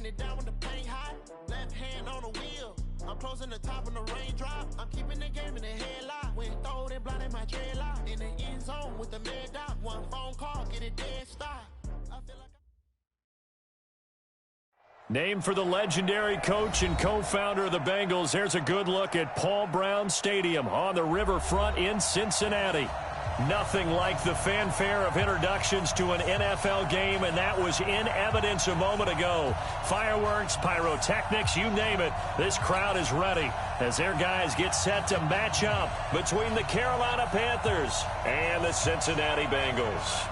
Breaking it down with the paint hot. Left hand on the wheel. I'm closing the top of the raindrop. I'm keeping the game in the headlock. When throwed and blinded my dreadlock. In the end zone with the mad dot. One phone call, get it dead stop. I feel like Named for the legendary coach and co-founder of the Bengals, here's a good look at Paul Brown Stadium on the riverfront in Cincinnati. Nothing like the fanfare of introductions to an NFL game, and that was in evidence a moment ago. Fireworks, pyrotechnics, you name it. This crowd is ready as their guys get set to match up between the Carolina Panthers and the Cincinnati Bengals.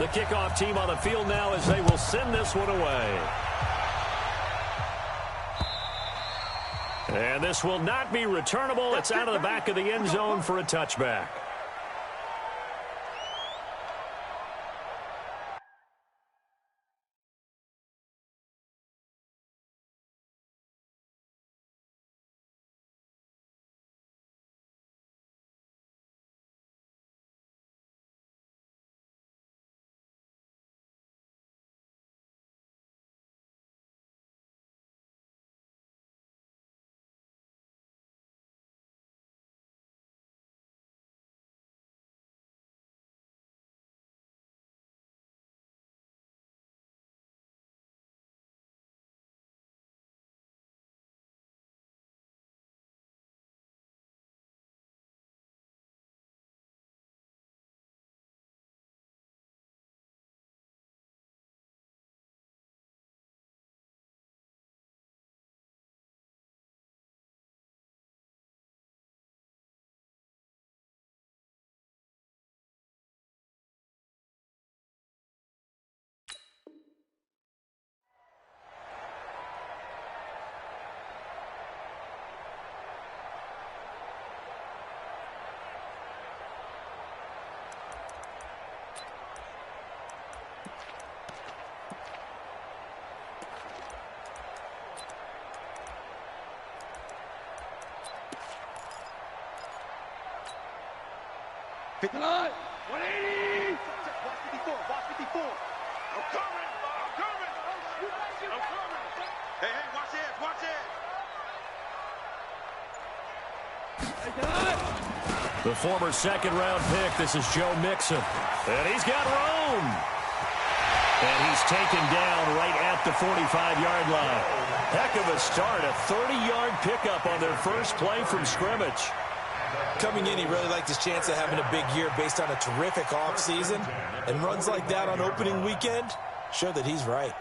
The kickoff team on the field now as they will send this one away. And this will not be returnable. It's out of the back of the end zone for a touchback. Pick the line. 180. Watch 54. Watch 54. I'm coming. I'm coming. I'm coming. Hey, watch it. Watch it. The former second-round pick. This is Joe Mixon. And he's got room. And he's taken down right at the 45-yard line. Heck of a start. A 30-yard pickup on their first play from scrimmage. Coming in, he really liked his chance of having a big year based on a terrific offseason. And runs like that on opening weekend show that he's right.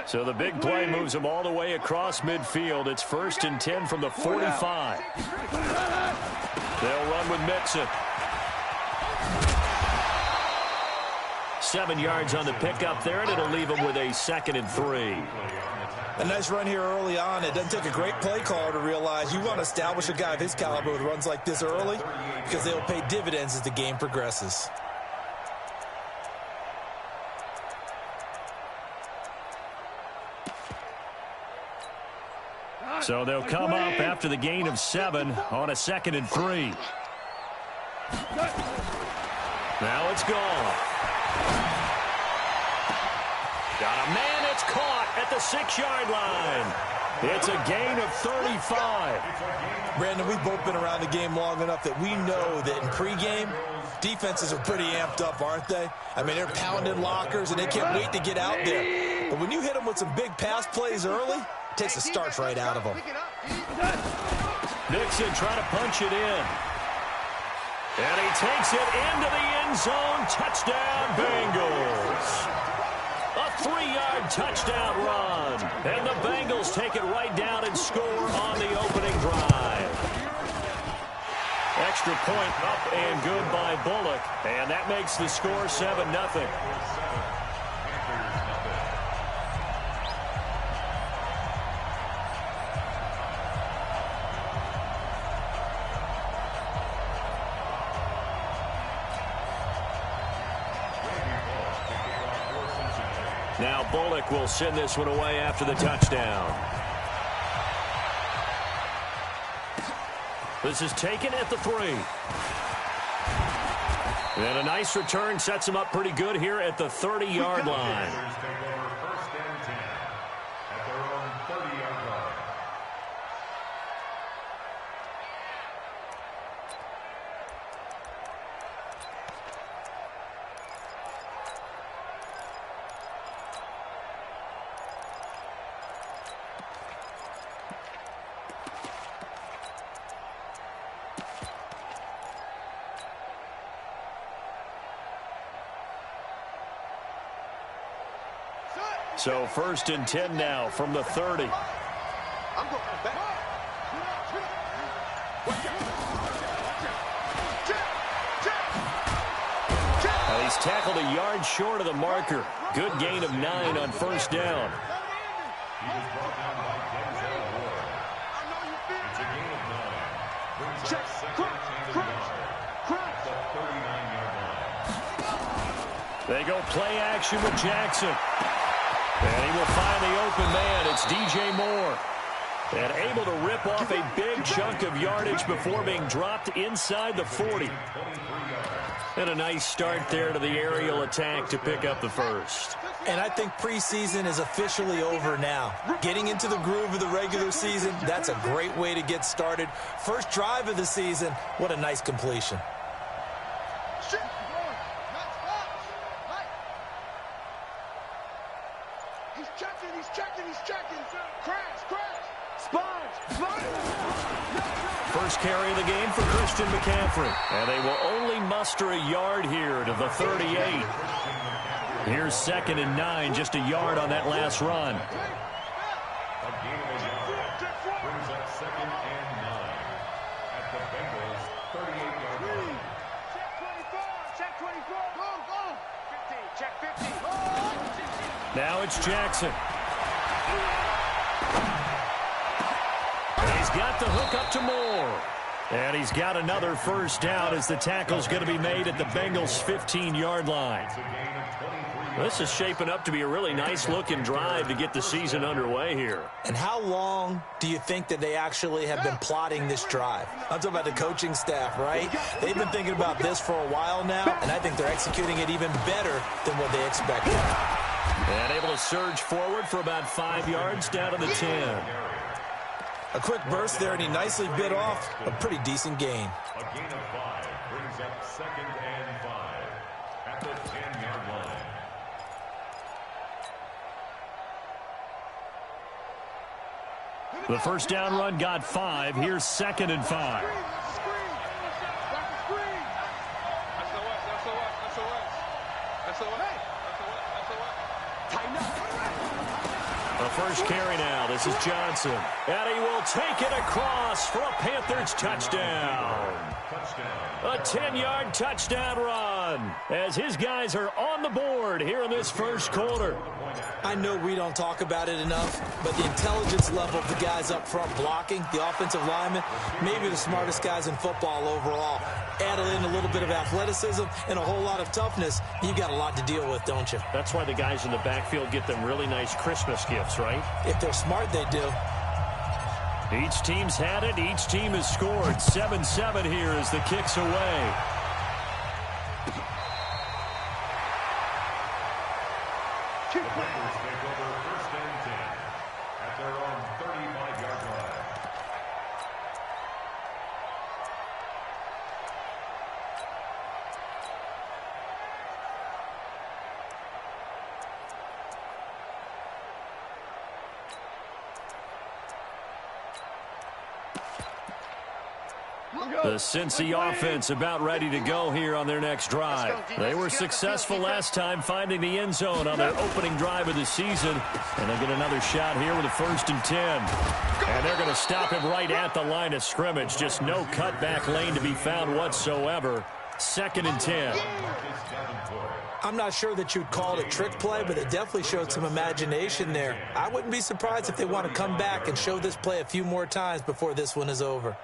So the big play moves him all the way across midfield. It's 1st and 10 from the 45. They'll run with Mixon. 7 yards on the pickup there, and it'll leave him with a 2nd and 3. A nice run here early on. It doesn't take a great play caller to realize you want to establish a guy of his caliber with runs like this early because they'll pay dividends as the game progresses. So they'll come up after the gain of 7 on a 2nd and 3. Now it's gone. Got a man, it's caught at the 6-yard line. It's a gain of 35. Brandon, we've both been around the game long enough that we know that in pregame, defenses are pretty amped up, aren't they? I mean, they're pounding lockers, and they can't wait to get out there. But when you hit them with some big pass plays early, it takes the starch right out of them. Mixon trying to punch it in. And he takes it into the end zone. Touchdown, Bengals. A 3-yard touchdown run. And the Bengals take it right down and score on the opening drive. Extra point up and good by Bullock. And that makes the score 7-0. Now Bullock will send this one away after the touchdown. This is taken at the 3. And a nice return sets him up pretty good here at the 30-yard line. So 1st and 10 now from the 30. I'm going back. Well, he's tackled a yard short of the marker. Good gain of 9 on 1st down. They go play action with Jackson. And he will find the open man. It's DJ Moore. And able to rip off a big chunk of yardage before being dropped inside the 40. And a nice start there to the aerial attack to pick up the first. And I think preseason is officially over now. Getting into the groove of the regular season, that's a great way to get started. First drive of the season, what a nice completion. First carry of the game for Christian McCaffrey. And they will only muster a yard here to the 38. Here's 2nd and 9, just a yard on that last run. Brings up 2nd and 9 at the Bengals 38-yard line. Check 24. Go, go. 15. Check 50. Now it's Jackson. And he's got the hook up to Moore. And he's got another first down as the tackle's going to be made at the Bengals' 15-yard line. This is shaping up to be a really nice-looking drive to get the season underway here. And how long do you think that they actually have been plotting this drive? I'm talking about the coaching staff, right? They've been thinking about this for a while now, and I think they're executing it even better than what they expected. And able to surge forward for about 5 yards down to the 10. A quick burst there, and he nicely bit off a pretty decent gain. A gain of 5 brings up 2nd and 5 at the 10-yard line. The first down run got 5. Here's 2nd and 5. The first carry now. This is Johnson. And he will take it across for a Panthers touchdown. A 10-yard touchdown run as his guys are on the board here in this first quarter. I know we don't talk about it enough, but the intelligence level of the guys up front blocking, the offensive linemen, maybe the smartest guys in football overall. Add in a little bit of athleticism and a whole lot of toughness, you got a lot to deal with, don't you? That's why the guys in the backfield get them really nice Christmas gifts, right? If they're smart, they do. Each team's had it. Each team has scored. 7-7 here as the kick's away. The Bengals take over 1st and 10 at their own 35-yard line. The Cincy offense about ready to go here on their next drive. They were successful last time finding the end zone on their opening drive of the season. And they get another shot here with a 1st and 10. And they're going to stop him right at the line of scrimmage. Just no cutback lane to be found whatsoever. 2nd and 10. I'm not sure that you'd call it a trick play, but it definitely showed some imagination there. I wouldn't be surprised if they want to come back and show this play a few more times before this one is over.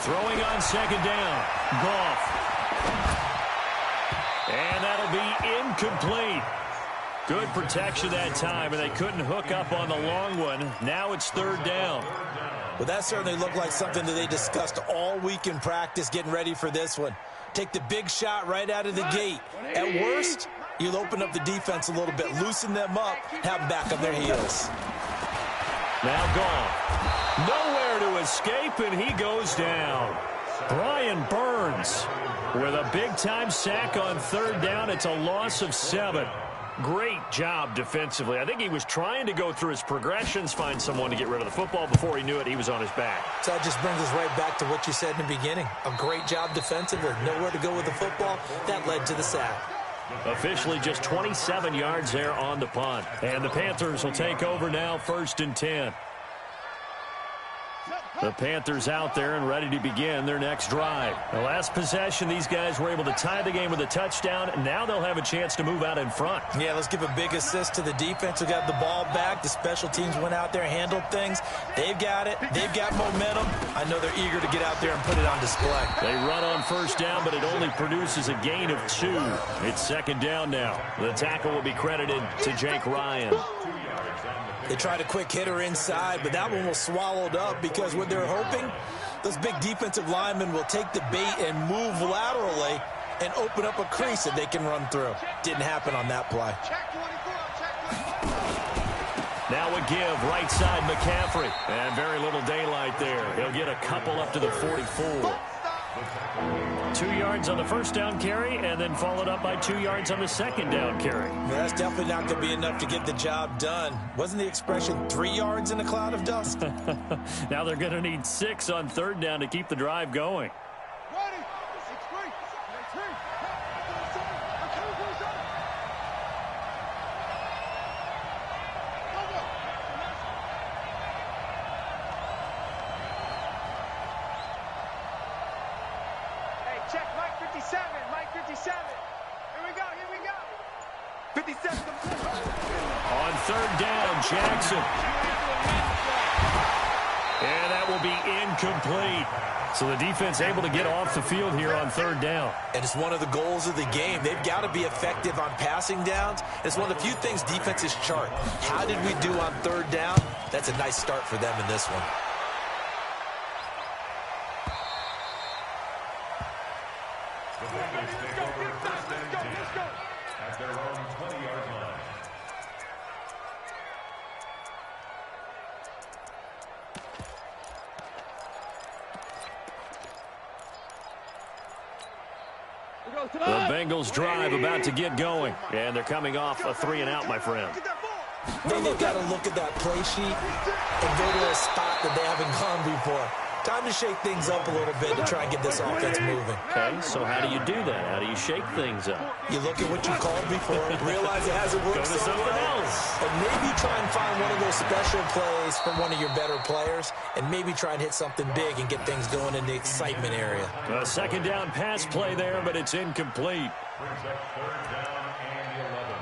Throwing on second down. Goff. And that'll be incomplete. Good protection that time, and they couldn't hook up on the long one. Now it's third down. Well, that certainly looked like something that they discussed all week in practice getting ready for this one. Take the big shot right out of the gate. At worst, you'll open up the defense a little bit, loosen them up, have them back on their heels. Now Goff. Nowhere to escape, and he goes down. Brian Burns with a big-time sack on third down. It's a loss of 7. Great job defensively. I think he was trying to go through his progressions, find someone to get rid of the football. Before he knew it, he was on his back. So that just brings us right back to what you said in the beginning. A great job defensively. Nowhere to go with the football. That led to the sack. Officially just 27 yards there on the punt. And the Panthers will take over now, 1st and 10. The Panthers out there and ready to begin their next drive. The last possession, these guys were able to tie the game with a touchdown, and now they'll have a chance to move out in front. Yeah, let's give a big assist to the defense who got the ball back. The special teams went out there, handled things. They've got it. They've got momentum. I know they're eager to get out there and put it on display. They run on first down, but it only produces a gain of 2. It's second down now. The tackle will be credited to Jake Ryan. They tried a quick hitter inside, but that one was swallowed up because what they're hoping, those big defensive linemen will take the bait and move laterally and open up a crease that they can run through. Didn't happen on that play. Now a give, right side McCaffrey. And very little daylight there. He'll get a couple up to the 44. 2 yards on the first down carry, and then followed up by 2 yards on the second down carry. That's definitely not going to be enough to get the job done. Wasn't the expression 3 yards in a cloud of dust? Now they're going to need 6 on third down to keep the drive going. Check, Mike 57, Mike 57. Here we go. 57. On third down, Jackson. And that will be incomplete. So the defense able to get off the field here on third down. And it's one of the goals of the game. They've got to be effective on passing downs. It's one of the few things defenses chart. How did we do on third down? That's a nice start for them in this one. At their own 20-yard line. The Bengals drive about to get going. And they're coming off a 3-and-out, my friend. Then they've got to look at that play sheet and go to a spot that they haven't gone before. Time to shake things up a little bit to try and get this offense moving. Okay, so how do you do that? How do you shake things up? You look at what you called before, realize it hasn't worked Go to so something well, else. and maybe try and find one of those special plays from one of your better players, and maybe try and hit something big and get things going in the excitement area. A second down pass play there, but it's incomplete. Brings up third down and 11.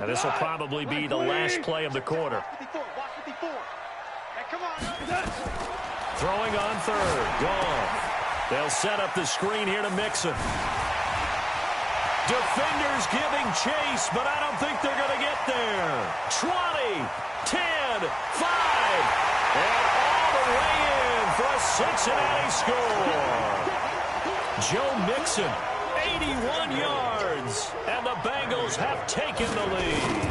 Now this will probably be the last play of the quarter. Throwing on third. Goff. They'll set up the screen here to Mixon. Defenders giving chase, but I don't think they're going to get there. 20, 10, 5, and all the way in for a Cincinnati score. Joe Mixon, 81 yards, and the Bengals have taken the lead.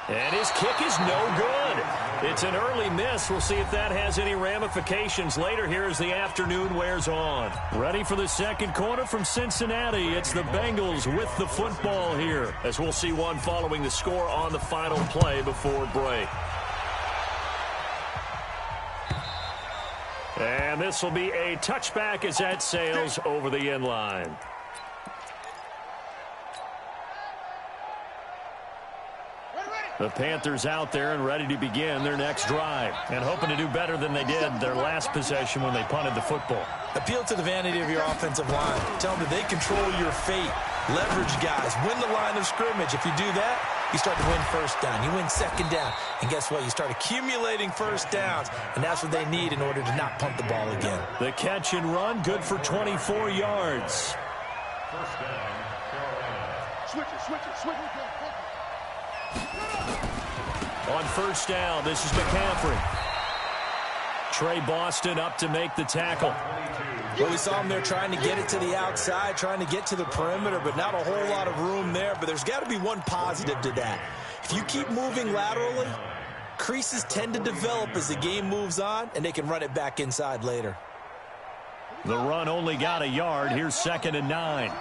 And his kick is no good. It's an early miss. We'll see if that has any ramifications later here as the afternoon wears on. Ready for the second quarter from Cincinnati. It's the Bengals with the football here, as we'll see one following the score on the final play before break. And this will be a touchback as that sails over the end line. The Panthers out there and ready to begin their next drive, and hoping to do better than they did their last possession when they punted the football. Appeal to the vanity of your offensive line. Tell them that they control your fate. Leverage guys. Win the line of scrimmage. If you do that, you start to win first down. You win second down. And guess what? You start accumulating first downs. And that's what they need in order to not punt the ball again. The catch and run, good for 24 yards. First down, Carolina. Switch it. On first down, this is McCaffrey. Trey Boston up to make the tackle. Well, we saw him there trying to get it to the outside, trying to get to the perimeter, but not a whole lot of room there. But there's got to be one positive to that. If you keep moving laterally, creases tend to develop as the game moves on, and they can run it back inside later. The run only got a yard. Here's 2nd and 9.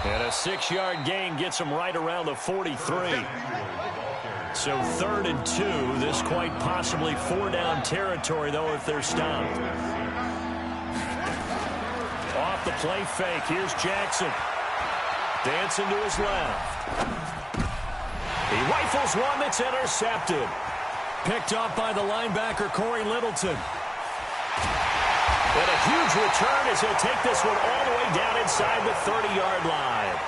And a 6-yard gain gets them right around the 43. So 3rd and 2. This quite possibly 4-down territory, though, if they're stopped. Off the play fake. Here's Jackson. Dancing to his left. He rifles one that's intercepted. Picked up by the linebacker, Corey Littleton. And a huge return as he'll take this one all the way down inside the 30-yard line.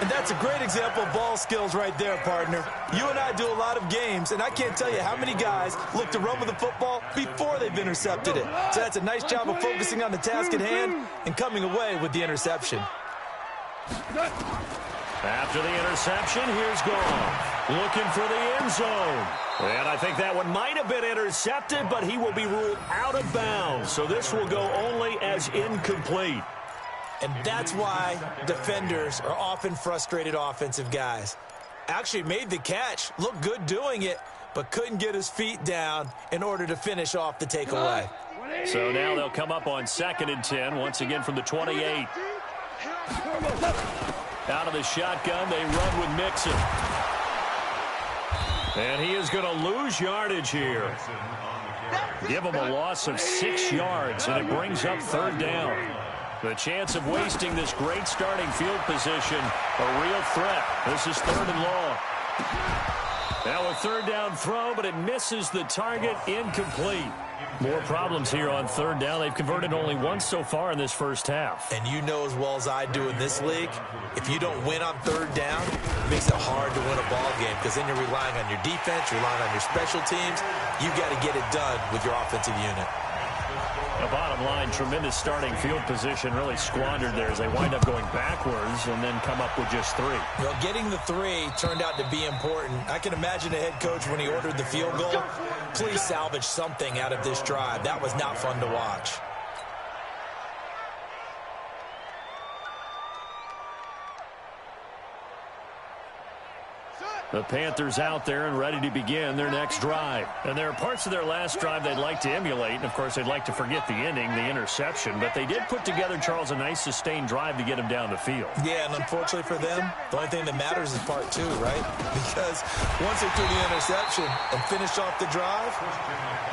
And that's a great example of ball skills right there, partner. You and I do a lot of games, and I can't tell you how many guys look to run with the football before they've intercepted it. So that's a nice job of focusing on the task at hand and coming away with the interception. After the interception, here's Goff. Looking for the end zone. And I think that one might have been intercepted, but he will be ruled out of bounds. So this will go only as incomplete. And that's why defenders are often frustrated offensive guys. Actually made the catch, looked good doing it, but couldn't get his feet down in order to finish off the takeaway. So now they'll come up on 2nd and 10, once again from the 28. Out of the shotgun, they run with Mixon. And he is going to lose yardage here. Give him a loss of 6 yards, and it brings up 3rd down. The chance of wasting this great starting field position, a real threat. This is 3rd and long. Now a 3rd down throw, but it misses the target, incomplete. More problems here on 3rd down. They've converted only once so far in this first half. And you know as well as I do in this league, if you don't win on 3rd down, it makes it hard to win a ball game because then you're relying on your defense, you're relying on your special teams. You've got to get it done with your offensive unit. The bottom line, tremendous starting field position, really squandered there as they wind up going backwards and then come up with just 3. Well, getting the 3 turned out to be important. I can imagine the head coach when he ordered the field goal, please salvage something out of this drive. That was not fun to watch. The Panthers out there and ready to begin their next drive. And there are parts of their last drive they'd like to emulate. And, of course, they'd like to forget the ending, the interception. But they did put together, Charles, a nice sustained drive to get him down the field. Yeah, and unfortunately for them, the only thing that matters is part 2, right? Because once they threw the interception and finished off the drive,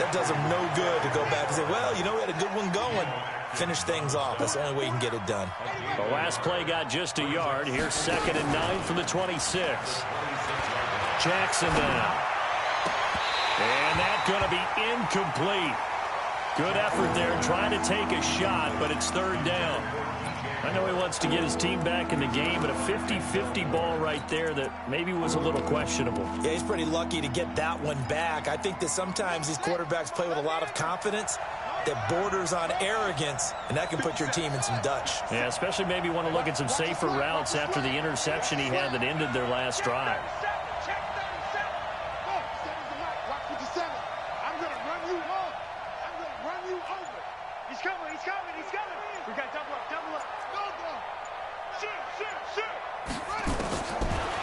that does them no good to go back and say, well, you know, we had a good one going. Finish things off. That's the only way you can get it done. The last play got just a yard. Here's 2nd and 9 from the 26. Jackson now. And that's going to be incomplete. Good effort there trying to take a shot, but it's 3rd down. I know he wants to get his team back in the game, but a 50-50 ball right there that maybe was a little questionable. Yeah, he's pretty lucky to get that one back. I think that sometimes these quarterbacks play with a lot of confidence that borders on arrogance, and that can put your team in some Dutch. Yeah, especially maybe want to look at some safer routes after the interception he had that ended their last drive.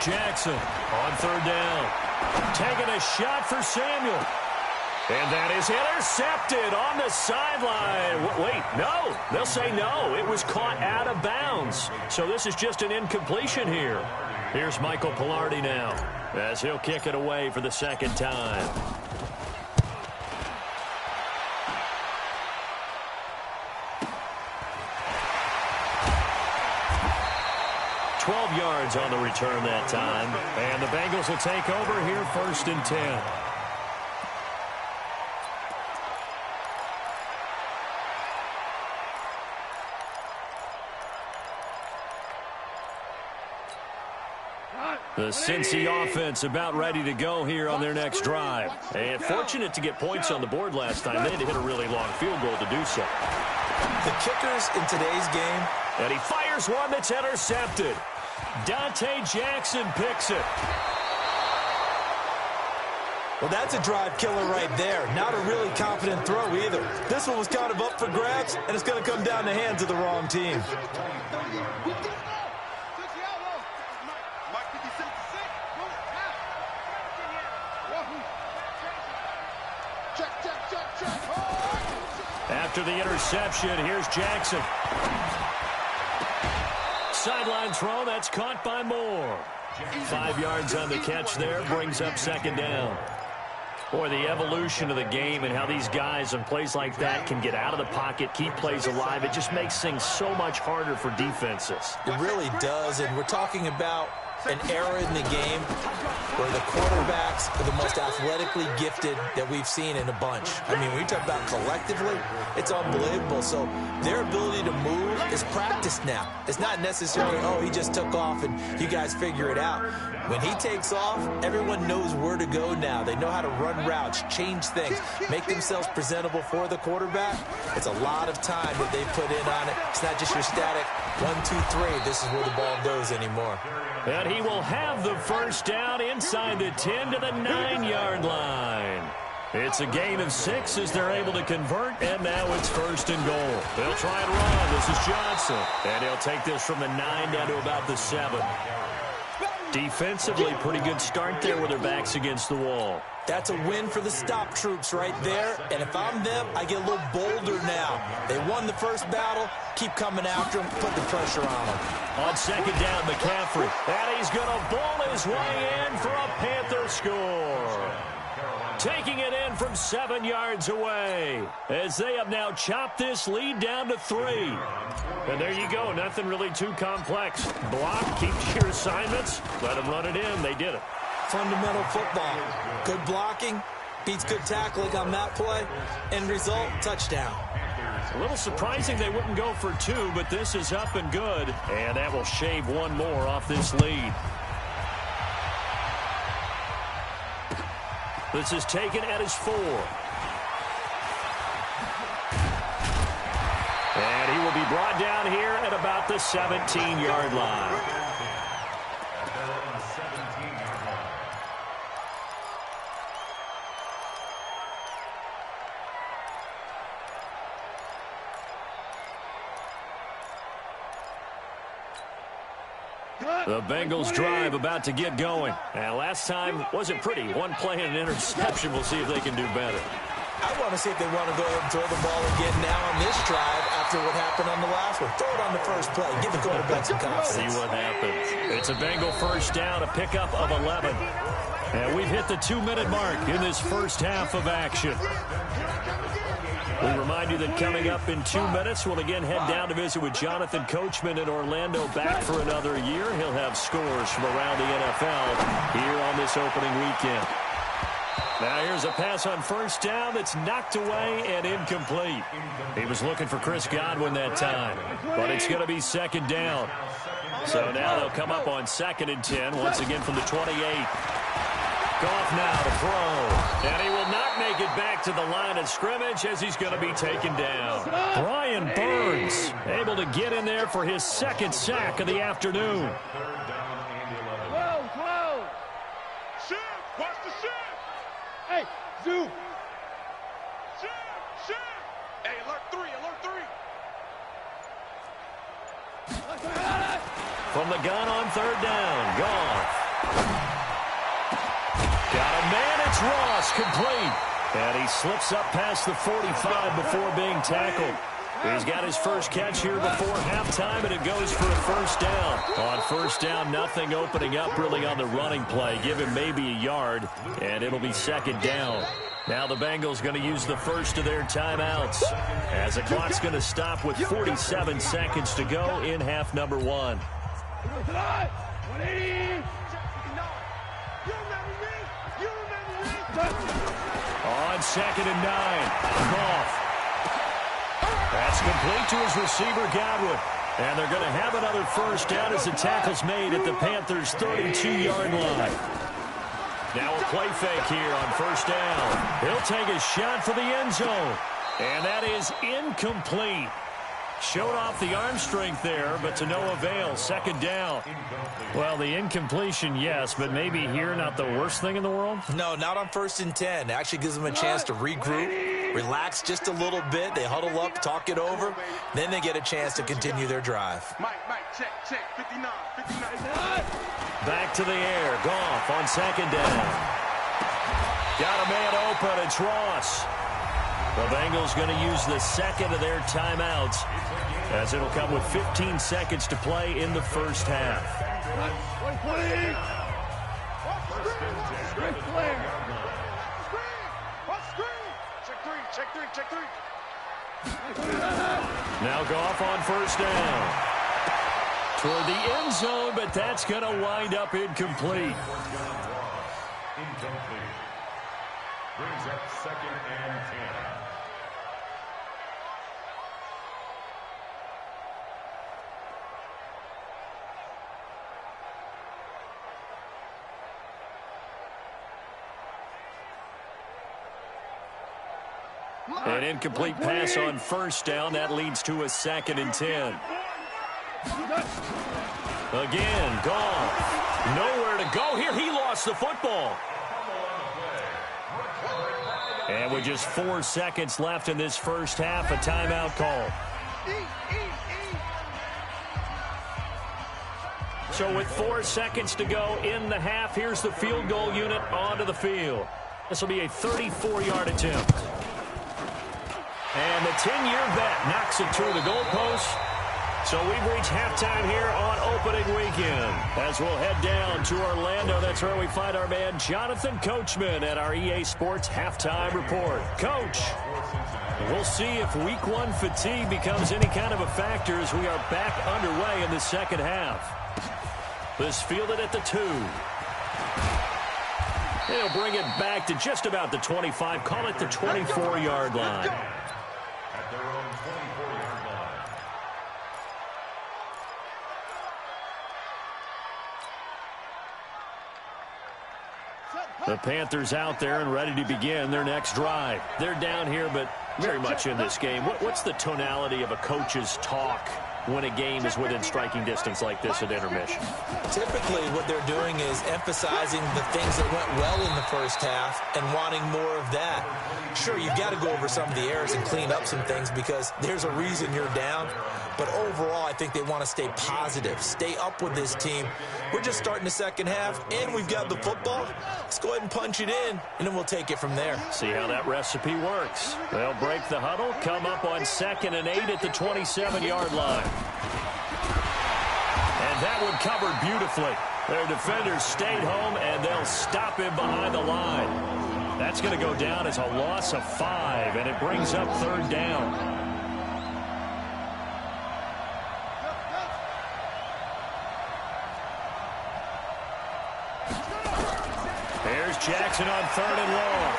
Jackson on 3rd down. Taking a shot for Samuel. And that is intercepted on the sideline. Wait, no. They'll say no. It was caught out of bounds. So this is just an incompletion here. Here's Michael Palardy now as he'll kick it away for the 2nd time. 12 yards on the return that time. And the Bengals will take over here 1st and 10. The Cincy offense about ready to go here on their next drive. And fortunate to get points on the board last time. They had to hit a really long field goal to do so. The kickers in today's game. And he fires one that's intercepted. Dante Jackson picks it. Well, that's a drive killer right there. Not a really confident throw either. This one was kind of up for grabs, and it's going to come down the hands of the wrong team. After the interception, here's Jackson. Sideline throw, that's caught by Moore. 5 yards on the catch there, brings up 2nd down. Boy, the evolution of the game and how these guys on plays like that can get out of the pocket, keep plays alive, it just makes things so much harder for defenses. It really does, and we're talking about an era in the game where the quarterbacks are the most athletically gifted that we've seen in a bunch. I mean, when you talk about collectively, it's unbelievable. So their ability to move is practiced now. It's not necessarily, oh, he just took off and you guys figure it out. When he takes off, everyone knows where to go now. They know how to run routes, change things, make themselves presentable for the quarterback. It's a lot of time that they put in on it. It's not just your static 1, 2, 3. This is where the ball goes anymore. And he will have the 1st down inside the 10 to the 9-yard line. It's a gain of 6 as they're able to convert, and now it's 1st and goal. They'll try and run. This is Johnson. And he'll take this from the 9 down to about the 7. Defensively, pretty good start there with their backs against the wall. That's a win for the stop troops right there. And if I'm them, I get a little bolder now. They won the first battle. Keep coming after them. Put the pressure on them. On 2nd down, McCaffrey. And he's going to ball his way in for a Panther score. Taking it in from 7 yards away as they have now chopped this lead down to 3. And there you go. Nothing really too complex. Block, keep your assignments, let them run it in. They did it. Fundamental football. Good blocking beats good tackling on that play. End result, touchdown. A little surprising they wouldn't go for 2, but this is up and good. And that will shave 1 more off this lead. This is taken at his 4. And he will be brought down here at about the 17-yard line. The Bengals drive about to get going. And last time wasn't pretty. 1 play and an interception. We'll see if they can do better. I want to see if they want to go ahead and throw the ball again now on this drive after what happened on the last one. Throw it on the first play. Give the quarterback some confidence. See what happens. It's a Bengal 1st down, a pickup of 11. And we've hit the 2-minute mark in this first half of action. We remind you that coming up in 2 minutes, we'll again head down to visit with Jonathan Coachman in Orlando, back for another year. He'll have scores from around the NFL here on this opening weekend. Now here's a pass on 1st down that's knocked away and incomplete. He was looking for Chris Godwin that time, but it's going to be 2nd down. So now they'll come up on 2nd and 10, once again from the 28. Goff now to throw, and he will not make it back to the line of scrimmage as he's going to be taken down. Brian Burns able to get in there for his 2nd sack of the afternoon. Whoa. Shift. Watch the shift. Hey, zoom. Shift. Hey, alert 3. From the gun on 3rd down, Goff. Got a man, it's Ross, complete. And he slips up past the 45 before being tackled. He's got his first catch here before halftime, and it goes for a 1st down. On 1st down, nothing opening up really on the running play. Give him maybe a yard, and it'll be 2nd down. Now the Bengals going to use the first of their timeouts as the clock's going to stop with 47 seconds to go in half number 1. On 2nd and 9, Goff. That's complete to his receiver, Godwin. And they're going to have another first down as the tackle's made at the Panthers' 32-yard line. Now a play fake here on first down. He'll take a shot for the end zone. And that is incomplete. Showed off the arm strength there, but to no avail. 2nd down. Well, the incompletion, yes, but maybe here not the worst thing in the world? No, not on 1st and 10. It actually gives them a chance to regroup, relax just a little bit. They huddle up, talk it over. Then they get a chance to continue their drive. Mike, check, 59. Back to the air. Goff on 2nd down. Got a man open. It's Ross. The Bengals going to use the second of their timeouts as it'll come with 15 seconds to play in the first half. Check three. Now Goff on first down. Toward the end zone, but that's going to wind up incomplete. Incomplete. Brings up 2nd and 10. An incomplete pass on first down. That leads to a 2nd and 10. Again, Goff. Nowhere to go here. He lost the football. And with just 4 seconds left in this first half, a timeout call. So with 4 seconds to go in the half, here's the field goal unit onto the field. This will be a 34-yard attempt. And the 10-year vet knocks it through the goalpost. So we've reached halftime here on opening weekend. As we'll head down to Orlando, that's where we find our man Jonathan Coachman at our EA Sports Halftime Report. Coach, we'll see if Week 1 fatigue becomes any kind of a factor as we are back underway in the second half. This fielded at the 2. They'll bring it back to just about the 25. Call it the 24-yard line. At their own 24-yard line. The Panthers out there and ready to begin their next drive. They're down here, but very much in this game. What's the tonality of a coach's talk when a game is within striking distance like this at intermission? Typically, what they're doing is emphasizing the things that went well in the first half and wanting more of that. Sure, you've got to go over some of the errors and clean up some things because there's a reason you're down. But overall, I think they want to stay positive, stay up with this team. We're just starting the second half, and we've got the football. Let's go ahead and punch it in, and then we'll take it from there. See how that recipe works. They'll break the huddle, come up on 2nd and 8 at the 27-yard line. And that one covered beautifully. Their defenders stayed home, and they'll stop him behind the line. That's going to go down as a loss of 5, and it brings up 3rd down. Here's Jackson on 3rd and long.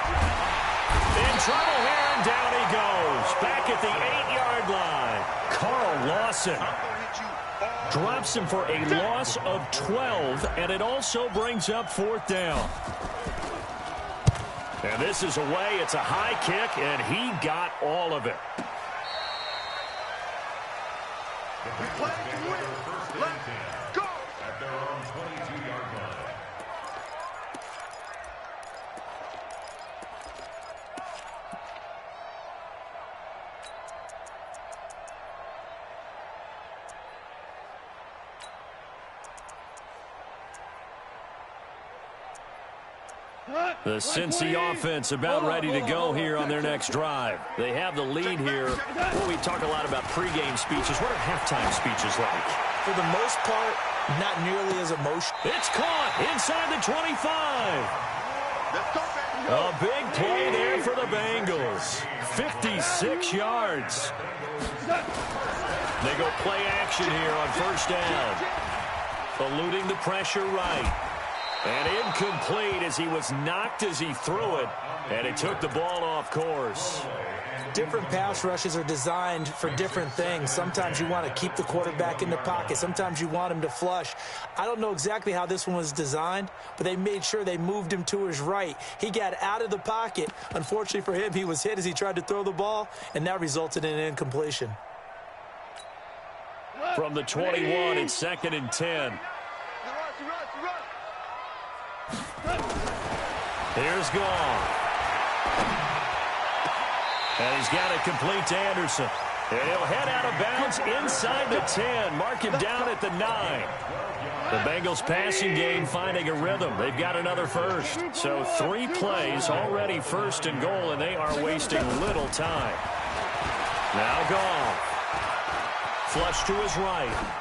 In trouble here, and down he goes. Back at the 8-yard line. Carl Lawson drops him for a loss of 12, and it also brings up 4th down. And this is away. It's a high kick, and he got all of it. Let's go! At their own 22-yard line. The Cincy offense about ready to go here on their next drive. They have the lead here. Well, we talk a lot about pregame speeches. What are halftime speeches like? For the most part, not nearly as emotional. It's caught inside the 25. A big play there for the Bengals. 56 yards. They go play action here on first down. eluding the pressure right. And incomplete as he was knocked as he threw it, and it took the ball off course. Different pass rushes are designed for different things. Sometimes you want to keep the quarterback in the pocket. Sometimes you want him to flush. I don't know exactly how this one was designed, but they made sure they moved him to his right. He got out of the pocket. Unfortunately for him, he was hit as he tried to throw the ball, and that resulted in an incompletion. From the 21, it's 2nd and 10. Here's Goff. And he's got it complete to Anderson. And he'll head out of bounds inside the 10. Mark him down at the 9. The Bengals passing game finding a rhythm. They've got another first. So 3 plays already 1st and goal, and they are wasting little time. Now Goff. Flush to his right.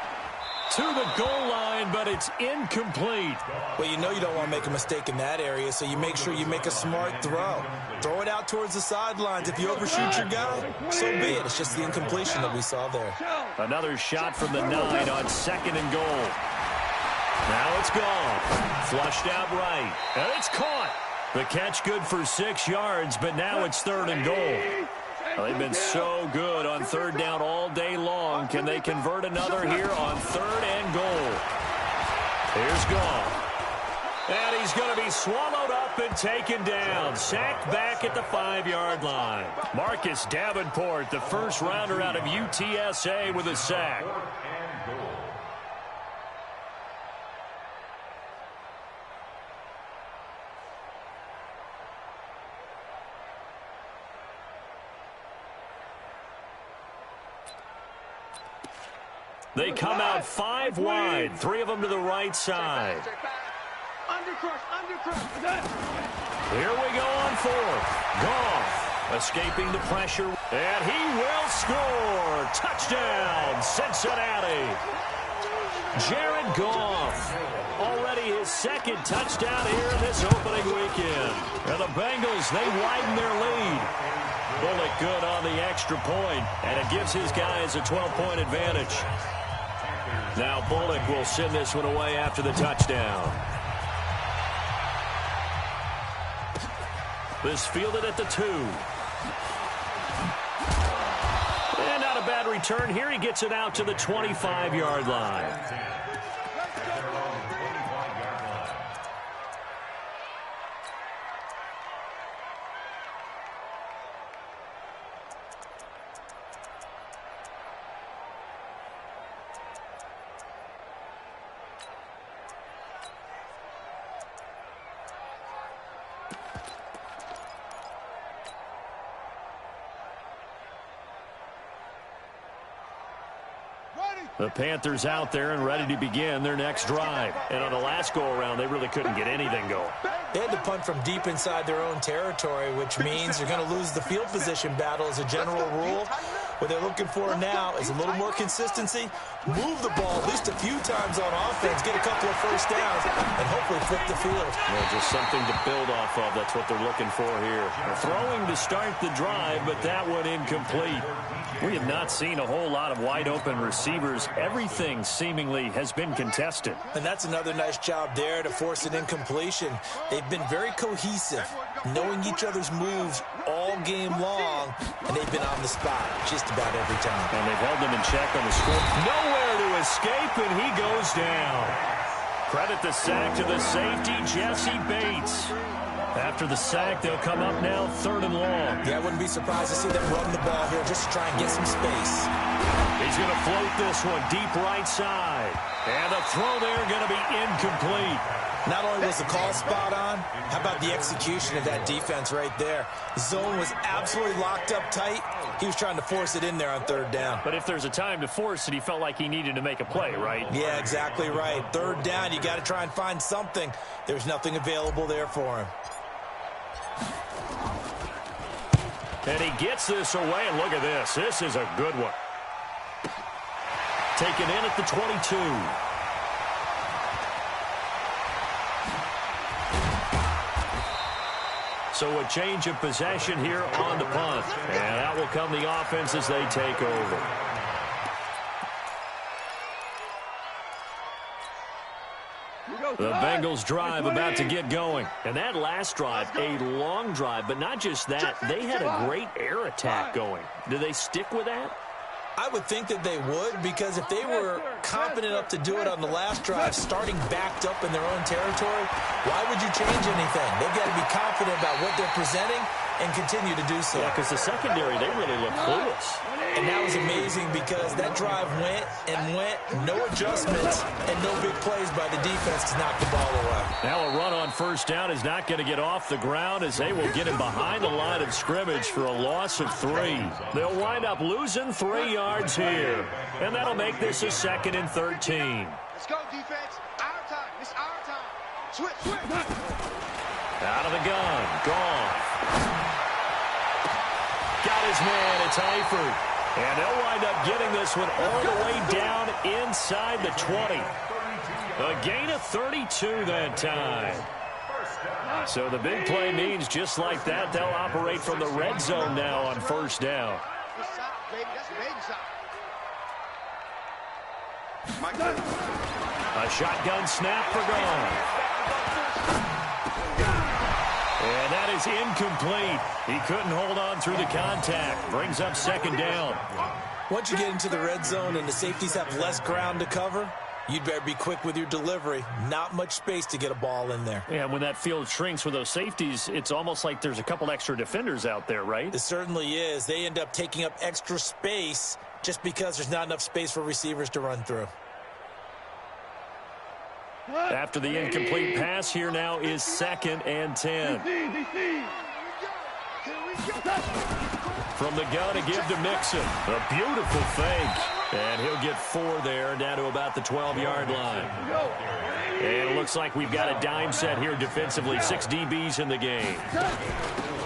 To the goal line, but it's incomplete. Well, you know you don't want to make a mistake in that area, so you make sure you make a smart throw. Throw it out towards the sidelines. If you overshoot your guy, so be it. It's just the incompletion that we saw there. Another shot from the 9 on 2nd and goal. Now it's gone. Flushed out right. And it's caught. The catch good for 6 yards, but now it's 3rd and goal. Well, they've been so good on 3rd down all day long. Can they convert another here on 3rd and goal? Here's Goff. And he's going to be swallowed up and taken down. Sacked back at the 5-yard line. Marcus Davenport, the first rounder out of UTSA, with a sack. They come out 5 wide, 3 of them to the right side. Here we go on 4th. Goff escaping the pressure, and he will score. Touchdown, Cincinnati. Jared Goff, already his 2nd touchdown here in this opening weekend. And the Bengals, they widen their lead. Bullock good on the extra point, and it gives his guys a 12-point advantage. Now Bullock will send this one away after the touchdown. This fielded at the 2. And not a bad return here. He gets it out to the 25-yard line. The Panthers out there and ready to begin their next drive. And on the last go-around, they really couldn't get anything going. They had to punt from deep inside their own territory, which means you're going to lose the field position battle as a general rule. What they're looking for now is a little more consistency, move the ball at least a few times on offense, get a couple of first downs, and hopefully flip the field. Well, just something to build off of. That's what they're looking for here. Throwing to start the drive, but that one incomplete. We have not seen a whole lot of wide-open receivers. Everything seemingly has been contested. And that's another nice job there to force an incompletion. They've been very cohesive, knowing each other's moves all game long, and they've been on the spot just about every time. And they've held them in check on the score. Nowhere to escape, and he goes down. Credit the sack to the safety, Jesse Bates. After the sack, they'll come up now 3rd and long. Yeah, I wouldn't be surprised to see them run the ball here just to try and get some space. He's going to float this one deep right side. And the throw there going to be incomplete. Not only was the call spot on, how about the execution of that defense right there? The zone was absolutely locked up tight. He was trying to force it in there on 3rd down. But if there's a time to force it, he felt like he needed to make a play, right? Yeah, exactly right. 3rd down, you got to try and find something. There's nothing available there for him. And he gets this away, and look at this. This is a good one. Taken in at the 22. So a change of possession here on the punt. And out will come the offense as they take over. The Bengals drive about to get going. And that last drive, a long drive, but not just that, they had a great air attack going. Do they stick with that? I would think that they would, because if they were confident enough to do it on the last drive, starting backed up in their own territory, why would you change anything? They've got to be confident about what they're presenting and continue to do so. Yeah, because the secondary, they really look clueless. And that was amazing because that drive went and went, no adjustments, and no big plays by the defense to knock the ball away. Now a run on first down is not going to get off the ground as they will get him behind the line of scrimmage for a loss of 3. They'll wind up losing 3 yards here, and that'll make this a 2nd and 13. Let's go, defense. Our time. It's our time. Switch. Out of the gun. Gone. Got his man. It's Eifert. And they'll wind up getting this one all the way down inside the 20. A gain of 32 that time. So the big play means just like that, they'll operate from the red zone now on first down. A shotgun snap for Gone. And that is incomplete. He couldn't hold on through the contact. Brings up 2nd down. Once you get into the red zone and the safeties have less ground to cover, you'd better be quick with your delivery. Not much space to get a ball in there. Yeah, when that field shrinks with those safeties, it's almost like there's a couple extra defenders out there, right? It certainly is. They end up taking up extra space just because there's not enough space for receivers to run through. After the incomplete pass, here now is 2nd and 10. From the gun to give to Mixon. A beautiful fake. And he'll get 4 there, down to about the 12-yard line. And it looks like we've got a dime set here defensively. 6 DBs in the game.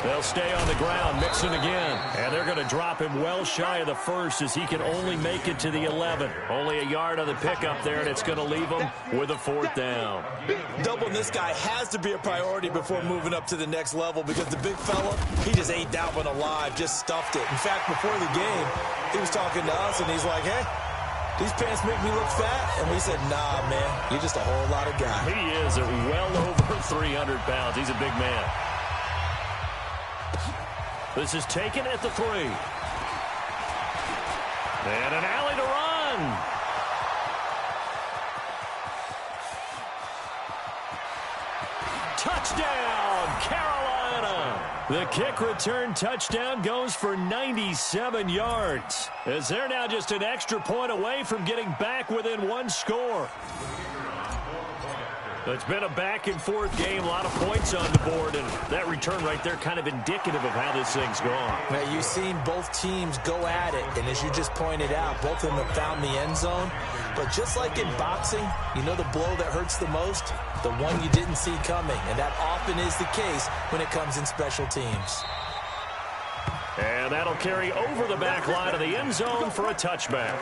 They'll stay on the ground, Mixon again. And they're going to drop him well shy of the 1st as he can only make it to the 11. Only a yard on the pickup there, and it's going to leave him with a 4th down. Doubling this guy has to be a priority before moving up to the next level because the big fella, he just ate that one alive, just stuffed it. In fact, before the game, he was talking to us, and he's like, hey, these pants make me look fat? And we said, nah, man, you're just a whole lot of guy. He is well over 300 pounds. He's a big man. This is taken at the 3. And an alley to run. Touchdown, Carolina. The kick return touchdown goes for 97 yards. As they're now just an extra point away from getting back within 1 score. It's been a back-and-forth game, a lot of points on the board, and that return right there kind of indicative of how this thing's gone. Now, you've seen both teams go at it, and as you just pointed out, both of them have found the end zone. But just like in boxing, you know the blow that hurts the most? The one you didn't see coming, and that often is the case when it comes in special teams. And that'll carry over the back line of the end zone for a touchback.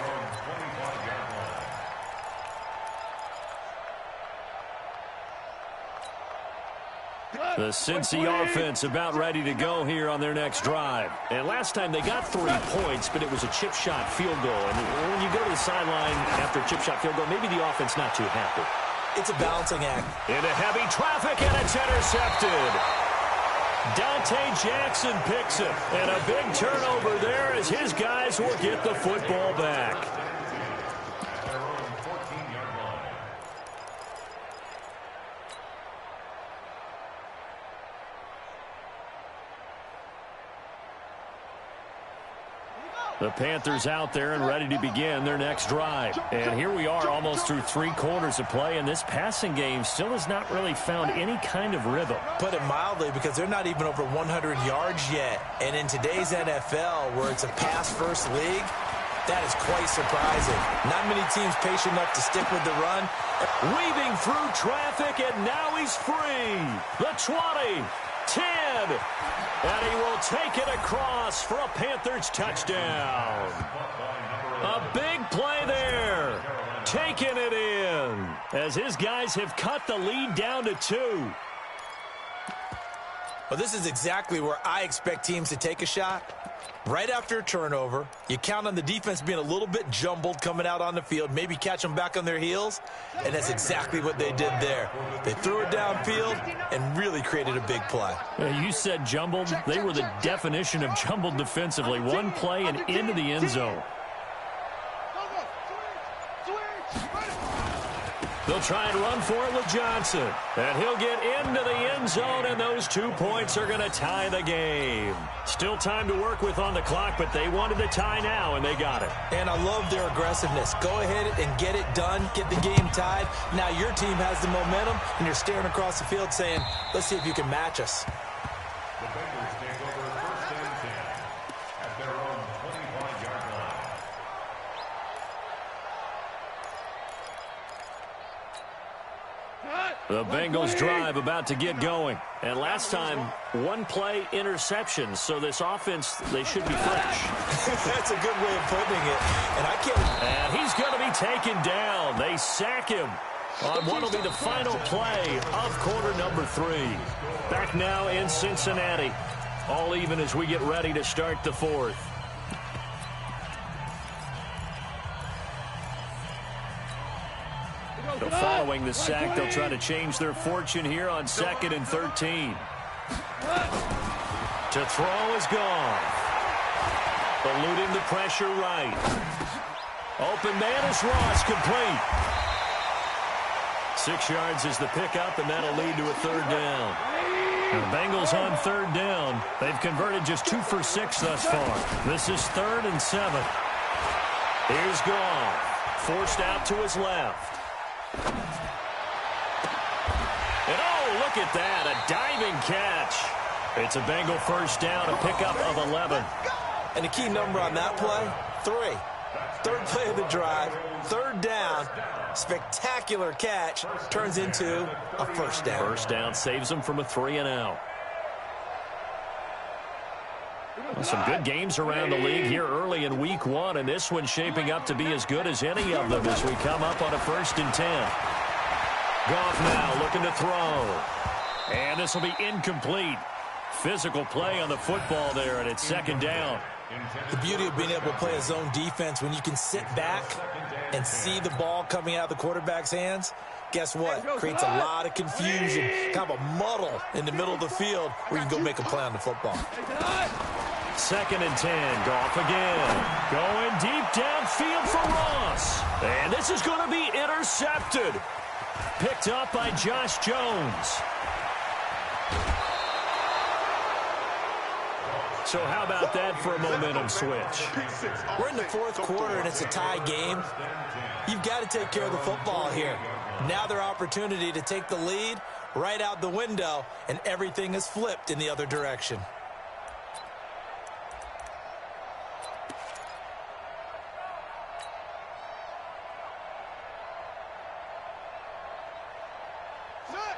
The Cincy offense about ready to go here on their next drive. And last time they got 3 points, but it was a chip shot field goal. And when you go to the sideline after a chip shot field goal, maybe the offense not too happy. It's a balancing act. Into heavy traffic, and it's intercepted. Dante Jackson picks it. And a big turnover there as his guys will get the football back. The Panthers out there and ready to begin their next drive. And here we are almost through 3 quarters of play, and this passing game still has not really found any kind of rhythm. Put it mildly, because they're not even over 100 yards yet. And in today's NFL, where it's a pass-first league, that is quite surprising. Not many teams patient enough to stick with the run. Weaving through traffic, and now he's free. The 20. 10, and he will take it across for a Panthers touchdown. A big play there, taking it in, as his guys have cut the lead down to 2. Well, this is exactly where I expect teams to take a shot. Right after a turnover, you count on the defense being a little bit jumbled coming out on the field, maybe catch them back on their heels, and that's exactly what they did there. They threw it downfield and really created a big play. You said jumbled. They were the definition of jumbled defensively. One play and into the end zone. They'll try and run for it with Johnson. And he'll get into the end zone, and those 2 points are going to tie the game. Still time to work with on the clock, but they wanted the tie now, and they got it. And I love their aggressiveness. Go ahead and get it done, get the game tied. Now your team has the momentum, and you're staring across the field saying, let's see if you can match us. The Bengals take over 1st and 10 at their own 25-yard line. The Bengals drive about to get going. And last time, one play interception. So this offense, they should be fresh. That's a good way of putting it. And I can't. And he's going to be taken down. They sack him on what will be the final play of quarter number 3. Back now in Cincinnati. All even as we get ready to start the 4th. So following the sack, they'll try to change their fortune here on 2nd and 13. To throw is gone. Eluding the pressure right. Open man is Ross, complete. 6 yards is the pickup, and that'll lead to a 3rd down. The Bengals on 3rd down. They've converted just 2 for 6 thus far. This is 3rd and 7. Here's Goff. Forced out to his left. And oh, look at that, a diving catch. It's a Bengal 1st down, a pickup of 11. And the key number on that play, 3. 3rd play of the drive, 3rd down, spectacular catch, turns into a 1st down. 1st down saves them from a 3-and-out. Well, some good games around the league here early in week 1, and this one's shaping up to be as good as any of them as we come up on a 1st and 10. Goff now looking to throw. And this will be incomplete. Physical play on the football there, and it's 2nd down. The beauty of being able to play a zone defense when you can sit back and see the ball coming out of the quarterback's hands, guess what? Creates a lot of confusion, kind of a muddle in the middle of the field where you can go make a play on the football. 2nd and 10, Goff again. Going deep downfield for Ross. And this is going to be intercepted. Picked up by Josh Jones. So how about that for a momentum switch? We're in the 4th quarter, and it's a tie game. You've got to take care of the football here. Now their opportunity to take the lead right out the window, and everything is flipped in the other direction.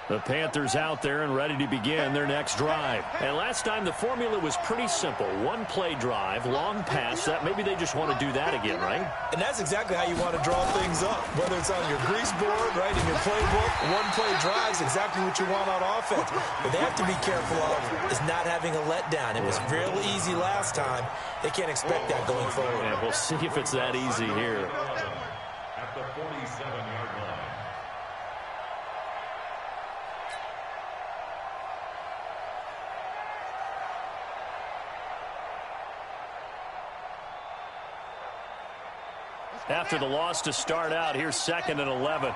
The Panthers out there and ready to begin their next drive. And last time the formula was pretty simple. 1-play drive, long pass. That maybe they just want to do that again, right? And that's exactly how you want to draw things up. Whether it's on your grease board, right, in your playbook, 1-play drives, exactly what you want on offense. What they have to be careful of is not having a letdown. It was real easy last time. They can't expect that going forward. Yeah, we'll see if it's that easy here. At the 47-yard line. After the loss to start out, here's 2nd and 11.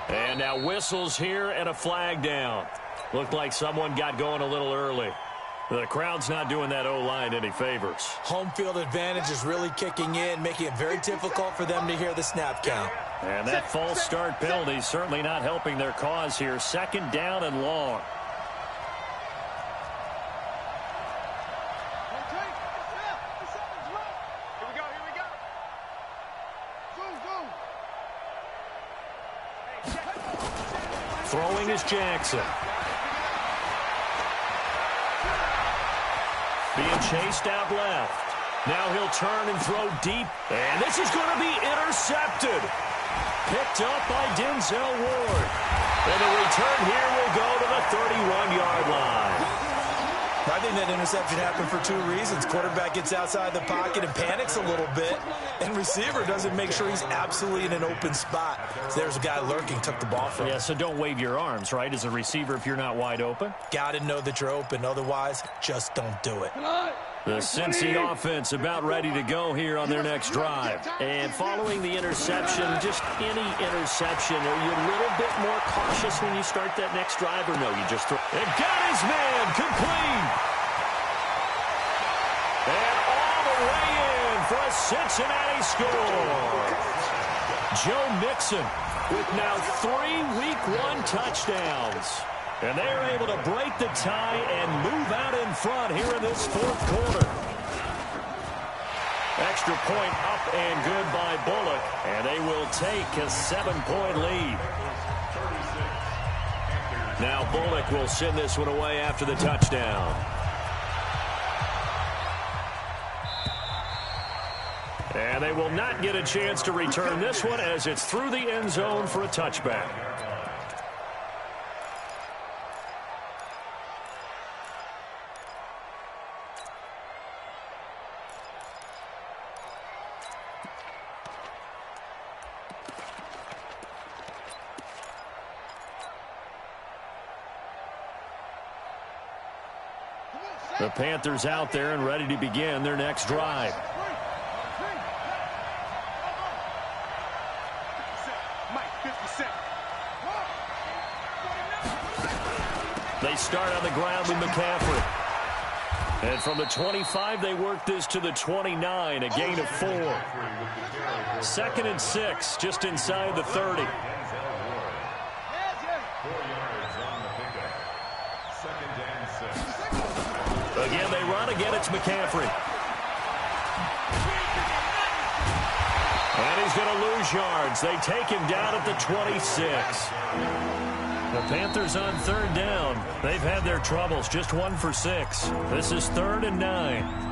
And now whistles here and a flag down. Looked like someone got going a little early. The crowd's not doing that O-line any favors. Home field advantage is really kicking in, making it very difficult for them to hear the snap count. And that false start penalty certainly not helping their cause here. 2nd down and long. Throwing is Jackson. Being chased out left. Now he'll turn and throw deep. And this is going to be intercepted. picked up by Denzel Ward. And the return here will go to the 31-yard line. I think that interception happened for two reasons. Quarterback gets outside the pocket and panics a little bit, and receiver doesn't make sure he's absolutely in an open spot. So there's a guy lurking, took the ball from him. Yeah, so don't wave your arms, right, as a receiver if you're not wide open? Got to know that you're open. Otherwise, just don't do it. The Cincy offense about ready to go here on their next drive. And following the interception, just any interception, are you a little bit more cautious when you start that next drive, or no, you just throw? And got his man complete. And all the way in for a Cincinnati score. Joe Mixon with now 3 Week 1 touchdowns. And they're able to break the tie and move out in front here in this fourth quarter. Extra point up and good by Bullock. And they will take a 7-point lead. Now Bullock will send this one away after the touchdown. And they will not get a chance to return this one as it's through the end zone for a touchback. The Panthers out there and ready to begin their next drive. They start on the ground with McCaffrey. And from the 25, they work this to the 29, a gain of 4. 2nd and 6, just inside the 30. Again, they run. Again, it's McCaffrey. And he's going to lose yards. They take him down at the 26. The Panthers on 3rd down. They've had their troubles. Just 1 for 6. This is 3rd and 9.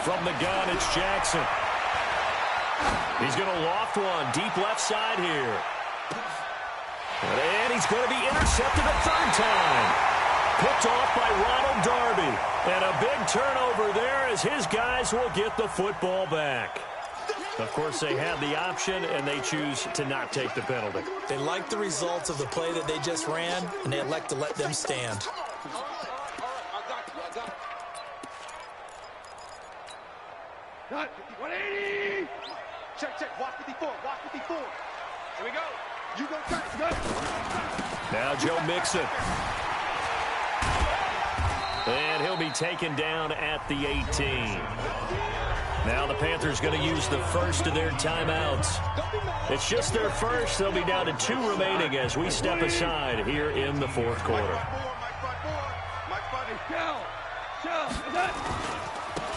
From the gun, it's Jackson. He's going to loft one deep left side here. And he's going to be intercepted a 3rd time. Picked off by Ronald Darby. And a big turnover there as his guys will get the football back. Of course, they have the option, and they choose to not take the penalty. They like the results of the play that they just ran, and they elect to let them stand. Got 180. Check. Watch 54. Watch 54. Here we go. You go first. Go. Now Joe Mixon. And he'll be taken down at the 18. Now the Panthers going to use the first of their timeouts. It's just their first. They'll be down to 2 remaining as we step aside here in the fourth quarter.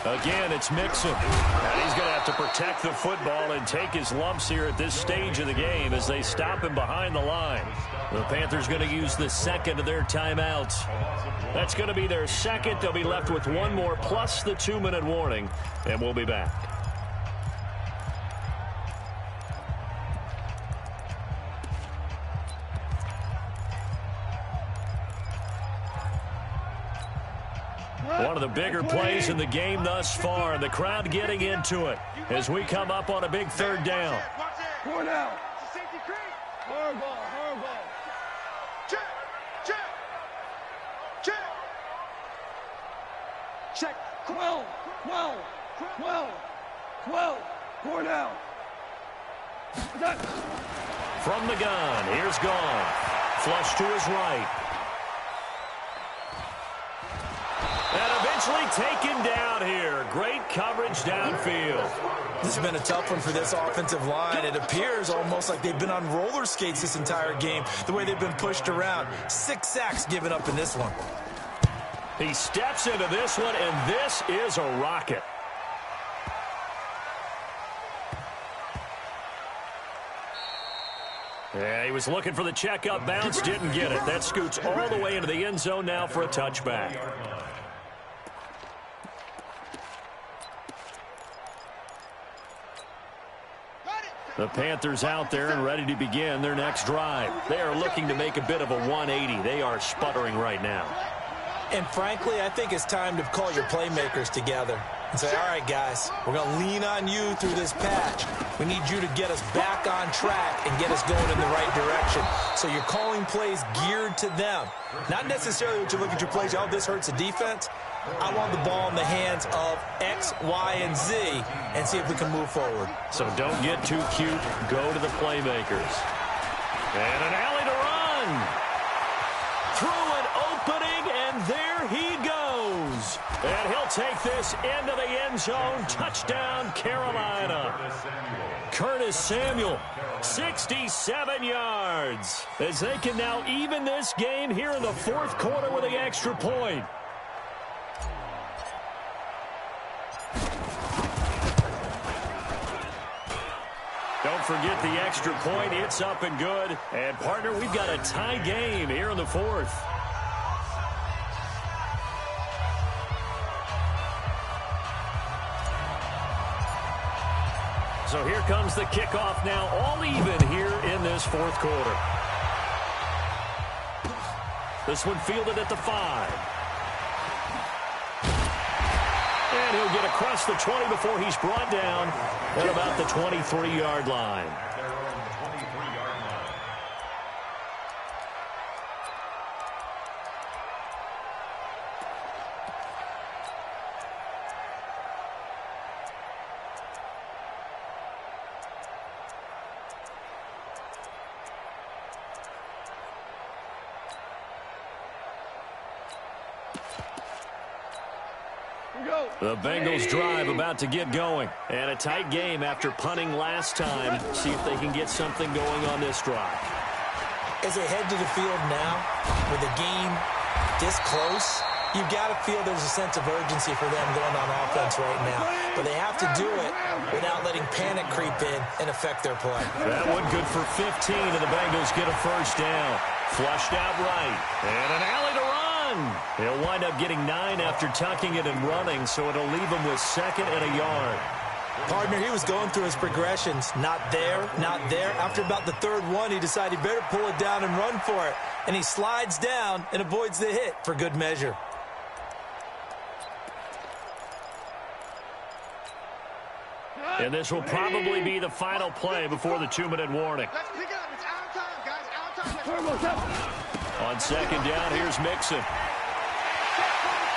Again, it's Mixon. And he's going to have to protect the football and take his lumps here at this stage of the game as they stop him behind the line. The Panthers going to use the second of their timeouts. That's going to be their second. They'll be left with 1 more plus the 2-minute warning, and we'll be back. One of the bigger plays in the game thus far, and the crowd getting into it as we come up on a big 3rd down. 4 down. Hard ball. Check. 12. 4 down. From the gun, here's Gone. Flush to his right. And eventually taken down here. Great coverage downfield. This has been a tough one for this offensive line. It appears almost like they've been on roller skates this entire game, the way they've been pushed around. 6 sacks given up in this one. He steps into this one, and this is a rocket. Yeah, he was looking for the checkup bounce, didn't get it. That scoots all the way into the end zone now for a touchback. The Panthers out there and ready to begin their next drive. They are looking to make a bit of a 180. They are sputtering right now. And frankly, I think it's time to call your playmakers together and say, all right, guys, we're going to lean on you through this patch. We need you to get us back on track and get us going in the right direction. So you're calling plays geared to them. Not necessarily what you look at your plays, oh, this hurts the defense. I want the ball in the hands of X, Y, and Z and see if we can move forward. So don't get too cute. Go to the playmakers. And an alley to run. Through an opening, and there he goes. And he'll take this into the end zone. Touchdown, Carolina. Curtis Samuel, 67 yards. As they can now even this game here in the fourth quarter with the extra point. Don't forget the extra point. It's up and good. And, partner, we've got a tie game here in the fourth. So here comes the kickoff now, all even here in this fourth quarter. This one fielded at the 5. And he'll get across the 20 before he's brought down at about the 23-yard line. The Bengals drive about to get going. And a tight game after punting last time. See if they can get something going on this drive. As they head to the field now, with the game this close, you've got to feel there's a sense of urgency for them going on offense right now. But they have to do it without letting panic creep in and affect their play. That one good for 15, and the Bengals get a first down. Flushed out right. And an alley to run. He'll wind up getting 9 after tucking it and running, so it'll leave him with 2nd and a yard. Partner, he was going through his progressions. Not there, not there. After about the 3rd one, he decided he better pull it down and run for it. And he slides down and avoids the hit for good measure. And this will probably be the final play before the 2-minute warning. Let's pick it up. It's out of time, guys. Out of time. On 2nd down, here's Mixon.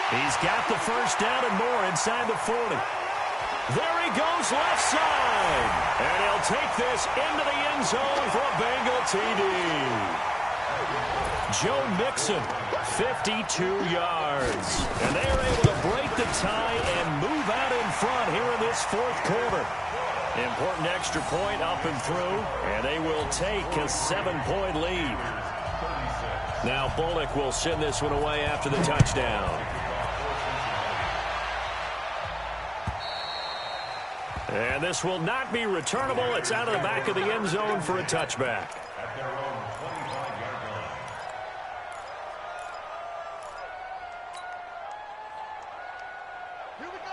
He's got the first down and more inside the 40. There he goes left side. And he'll take this into the end zone for a Bengal TD. Joe Mixon, 52 yards. And they are able to break the tie and move out in front here in this fourth quarter. Important extra point up and through, and they will take a 7-point lead. Now Bullock will send this one away after the touchdown. And this will not be returnable. It's out of the back of the end zone for a touchback.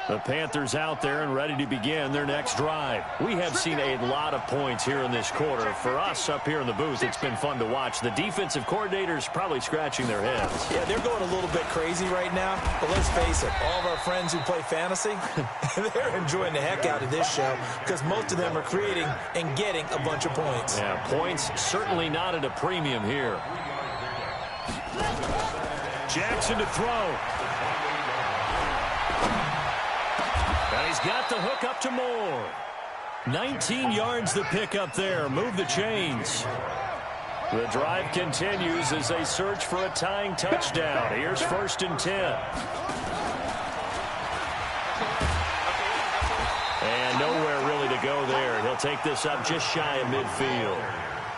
The Panthers out there and ready to begin their next drive. We have seen a lot of points here in this quarter. For us up here in the booth, it's been fun to watch. The defensive coordinators probably scratching their heads. Yeah, they're going a little bit crazy right now. But let's face it, all of our friends who play fantasy, they're enjoying the heck out of this show because most of them are creating and getting a bunch of points. Yeah, points certainly not at a premium here. Jackson to throw. And he's got the hook up to Moore. 19 yards the pick up there. Move the chains. The drive continues as they search for a tying touchdown. Here's 1st and 10. They'll take this up just shy of midfield.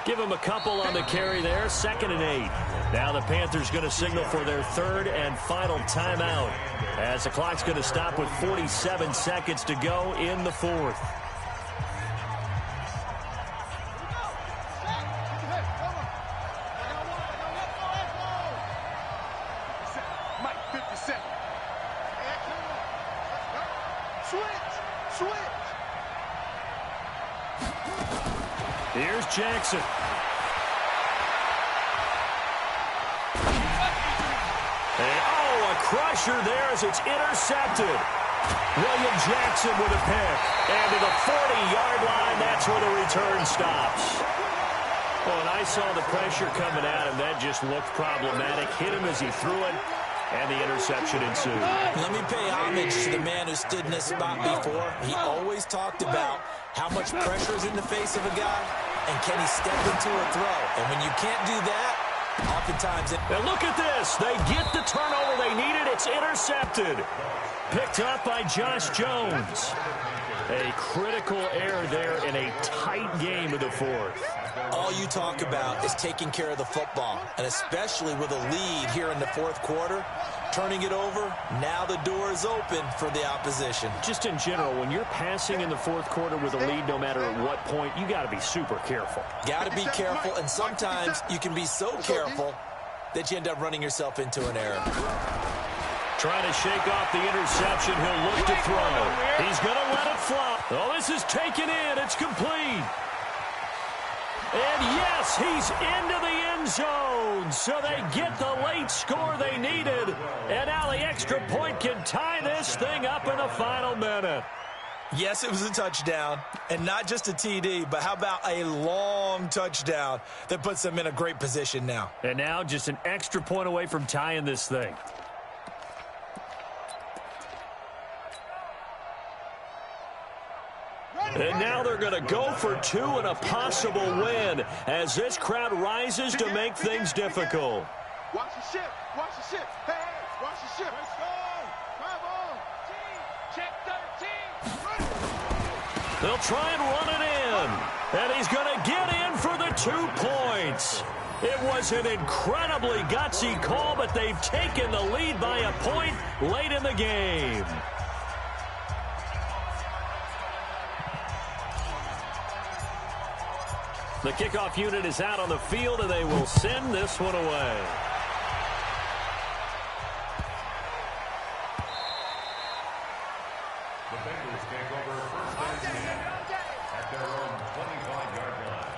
Give him a couple on the carry there, 2nd and 8. Now the Panthers going to signal for their 3rd and final timeout as the clock's going to stop with 47 seconds to go in the 4th. Here's Jackson. And, a crusher there as it's intercepted. William Jackson with a pick. And to the 40-yard line, that's where the return stops. Well, and I saw the pressure coming at him. That just looked problematic. Hit him as he threw it, and the interception ensued. Let me pay homage to the man who stood in this spot before. He always talked about how much pressure is in the face of a guy, and can he step into a throw. And when you can't do that, oftentimes And look at this. They get the turnover they needed. It's intercepted. Picked up by Josh Jones. A critical error there in a tight game of the 4th. all you talk about is taking care of the football, and especially with a lead here in the 4th quarter, turning it over, now the door is open for the opposition. Just in general, when you're passing in the 4th quarter with a lead, no matter at what point, you got to be super careful. Got to be careful, and sometimes you can be so careful that you end up running yourself into an error. Trying to shake off the interception. He'll look to throw. He's going to let it fly. Oh, this is taken in. It's complete. And yes, he's into the end zone. So they get the late score they needed. And now the extra point can tie this thing up in the final minute. Yes, it was a touchdown, and not just a TD, but how about a long touchdown that puts them in a great position now. And now just an extra point away from tying this thing. And now they're going to go for 2 and a possible win as this crowd rises to make things difficult. Watch the ship. Watch the ship. Hey, hey, watch the ship. Let's go. Come on. Check 13. They'll try and run it in. And he's going to get in for the 2 points. It was an incredibly gutsy call, but they've taken the lead by a point late in the game. The kickoff unit is out on the field, and they will send this one away. The Bengals take over first and 10 at their own 25-yard line.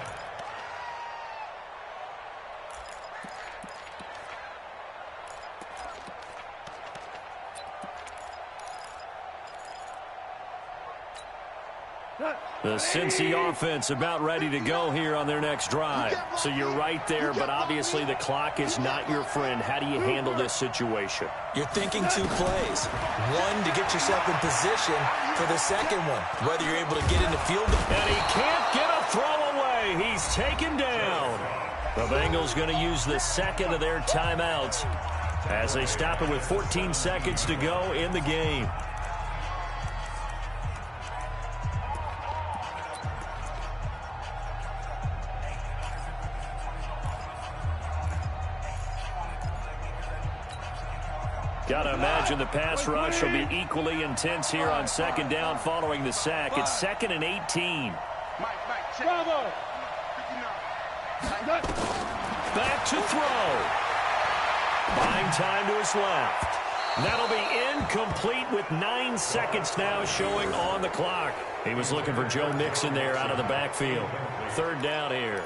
The Cincy offense about ready to go here on their next drive. So you're right there, but obviously the clock is not your friend. How do you handle this situation? You're thinking 2 plays. One to get yourself in position for the second one, whether you're able to get in the field. And he can't get a throw away. He's taken down. The Bengals going to use the second of their timeouts as they stop it with 14 seconds to go in the game. Got to imagine the pass rush will be equally intense here on second down following the sack. It's 2nd and 18. Bravo. Back to throw. Buying time to his left. That'll be incomplete with 9 seconds now showing on the clock. He was looking for Joe Mixon there out of the backfield. 3rd down here.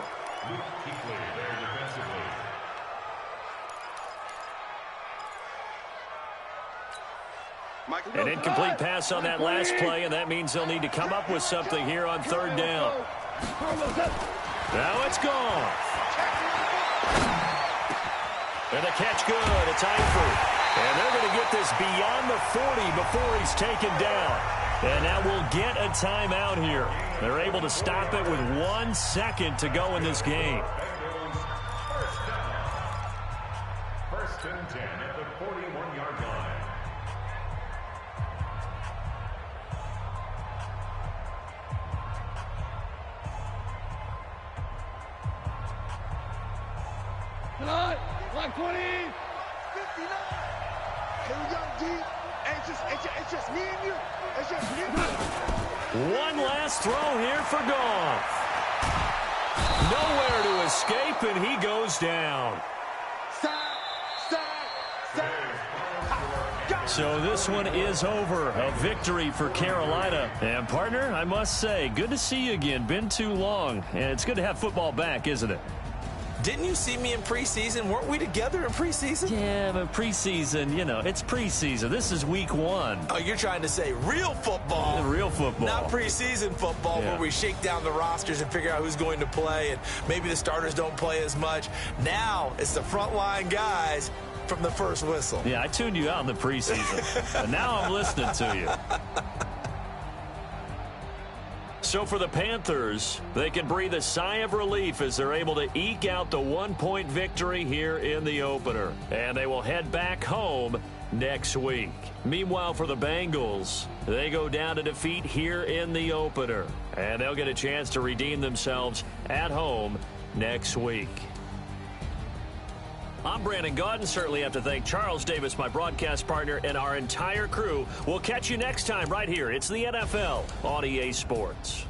An incomplete pass on that last play, and that means they'll need to come up with something here on 3rd down. Now it's gone. And the catch good. It's Eifert. And they're going to get this beyond the 40 before he's taken down. And now we'll get a timeout here. They're able to stop it with 1 second to go in this game. First and 10 at the 41-yard line. Tonight, 120. 59. Here we go, G. It's just me and you. It's just me and you. One last throw here for Goff. Nowhere to escape, and he goes down. So this one is over. A victory for Carolina. And, partner, I must say, good to see you again. Been too long. And it's good to have football back, isn't it? Didn't you see me in preseason? Weren't we together in preseason? Yeah, but preseason, you know, it's preseason. This is week 1. Oh, you're trying to say real football. Real football. Not preseason football where we shake down the rosters and figure out who's going to play, and maybe the starters don't play as much. Now it's the frontline guys from the first whistle. Yeah, I tuned you out in the preseason. And now I'm listening to you. So for the Panthers, they can breathe a sigh of relief as they're able to eke out the 1-point victory here in the opener. And they will head back home next week. Meanwhile, for the Bengals, they go down to defeat here in the opener. And they'll get a chance to redeem themselves at home next week. I'm Brandon Gaudin. Certainly have to thank Charles Davis, my broadcast partner, and our entire crew. We'll catch you next time right here. It's the NFL on EA Sports.